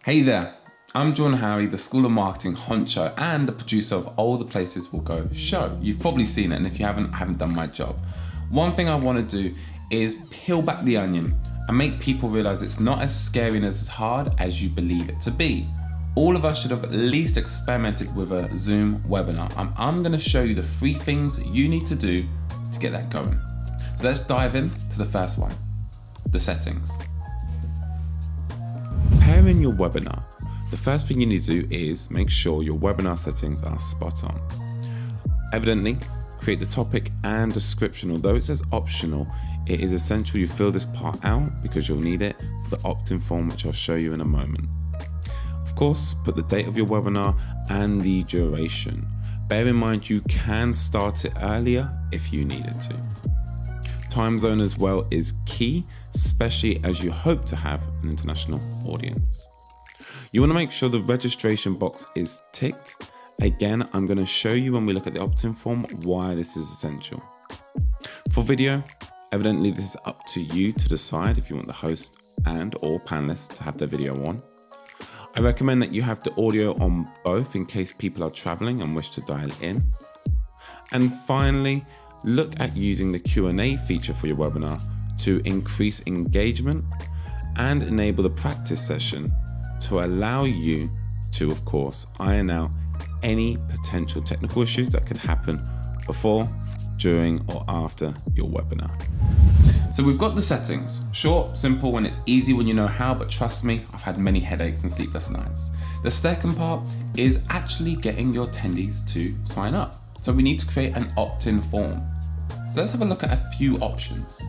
Hey there, I'm John Harry, the School of Marketing honcho and the producer of All the Places We'll Go show. You've probably seen it, and if you haven't, I haven't done my job. One thing I want to do is peel back the onion and make people realize it's not as scary and as hard as you believe it to be. All of us should have at least experimented with a Zoom webinar. I'm going to show you the 3 things you need to do to get that going. So let's dive into the first one, the settings. Preparing your webinar, the first thing you need to do is make sure your webinar settings are spot on. Evidently, create the topic and description. Although it says optional, it is essential you fill this part out because you'll need it for the opt-in form, which I'll show you in a moment. Of course, put the date of your webinar and the duration. Bear in mind you can start it earlier if you needed to. Time zone as well is key, especially as you hope to have an international audience. You want to make sure the registration box is ticked. Again, I'm going to show you when we look at the opt-in form why this is essential. For video, evidently this is up to you to decide if you want the host and or panelists to have their video on. I recommend that you have the audio on both in case people are traveling and wish to dial in. And finally, look at using the Q&A feature for your webinar to increase engagement and enable the practice session to allow you to, of course, iron out any potential technical issues that could happen before, during, or after your webinar. So we've got the settings. Short, simple, and it's easy when you know how, but trust me, I've had many headaches and sleepless nights. The second part is actually getting your attendees to sign up. So we need to create an opt-in form. So let's have a look at a few options.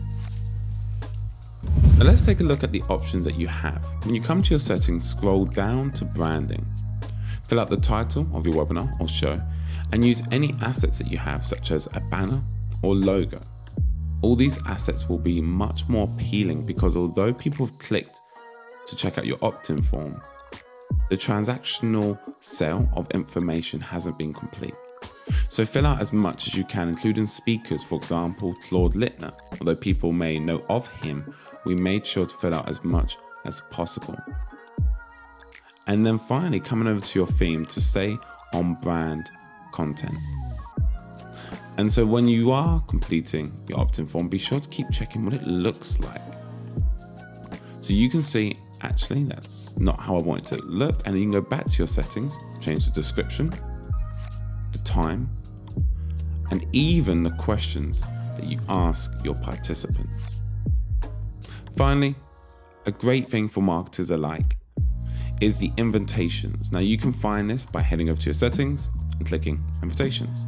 Now let's take a look at the options that you have. When you come to your settings, scroll down to branding. Fill out the title of your webinar or show and use any assets that you have, such as a banner or logo. All these assets will be much more appealing because although people have clicked to check out your opt-in form, the transactional sale of information hasn't been complete. So fill out as much as you can, including speakers, for example, Claude Littner. Although people may know of him, we made sure to fill out as much as possible. And then finally, coming over to your theme to stay on brand content. And so when you are completing your opt-in form, be sure to keep checking what it looks like. So you can see, actually, that's not how I want it to look. And you can go back to your settings, change the description, the time, and even the questions that you ask your participants. Finally, a great thing for marketers alike is the invitations. Now you can find this by heading over to your settings and clicking invitations.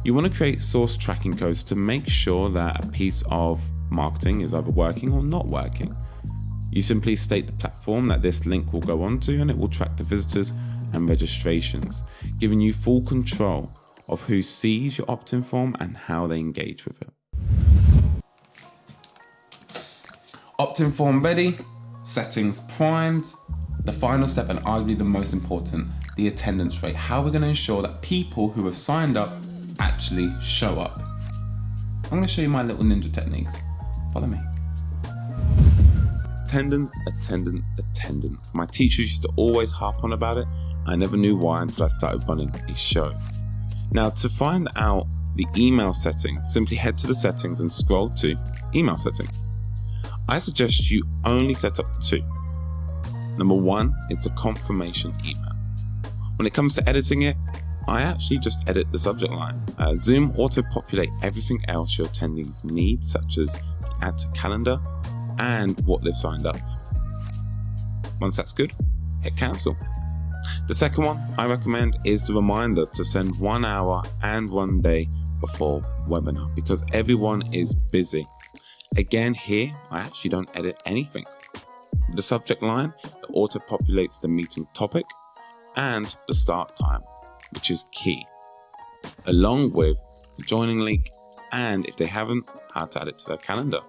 You want to create source tracking codes to make sure that a piece of marketing is either working or not working. You simply state the platform that this link will go onto, and it will track the visitors and registrations, giving you full control of who sees your opt-in form and how they engage with it. Opt-in form ready, settings primed. The final step, and arguably the most important, the attendance rate. How we're going to ensure that people who have signed up actually show up. I'm going to show you my little ninja techniques. Follow me. Attendance, attendance, attendance. My teachers used to always harp on about it. I never knew why until I started running a show. Now, to find out the email settings, simply head to the settings and scroll to email settings. I suggest you only set up 2. Number 1 is the confirmation email. When it comes to editing it, I actually just edit the subject line. Zoom auto-populate everything else your attendees need, such as add to calendar and what they've signed up for. Once that's good, hit cancel. The second one I recommend is the reminder to send 1 hour and 1 day before webinar because everyone is busy. Again, here, I actually don't edit anything. With the subject line, it auto-populates the meeting topic and the start time, which is key, along with the joining link and, if they haven't, how to add it to their calendar.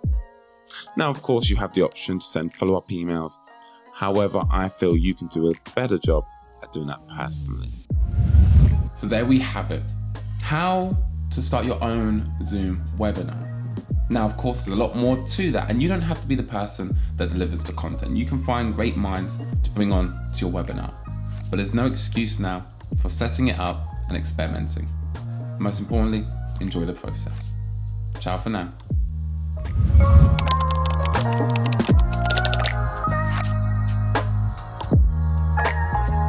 Now, of course, you have the option to send follow-up emails. However, I feel you can do a better job at doing that personally. So there we have it. How to start your own Zoom webinar. Now, of course, there's a lot more to that, and you don't have to be the person that delivers the content. You can find great minds to bring on to your webinar, but there's no excuse now for setting it up and experimenting. Most importantly, enjoy the process. Ciao for now.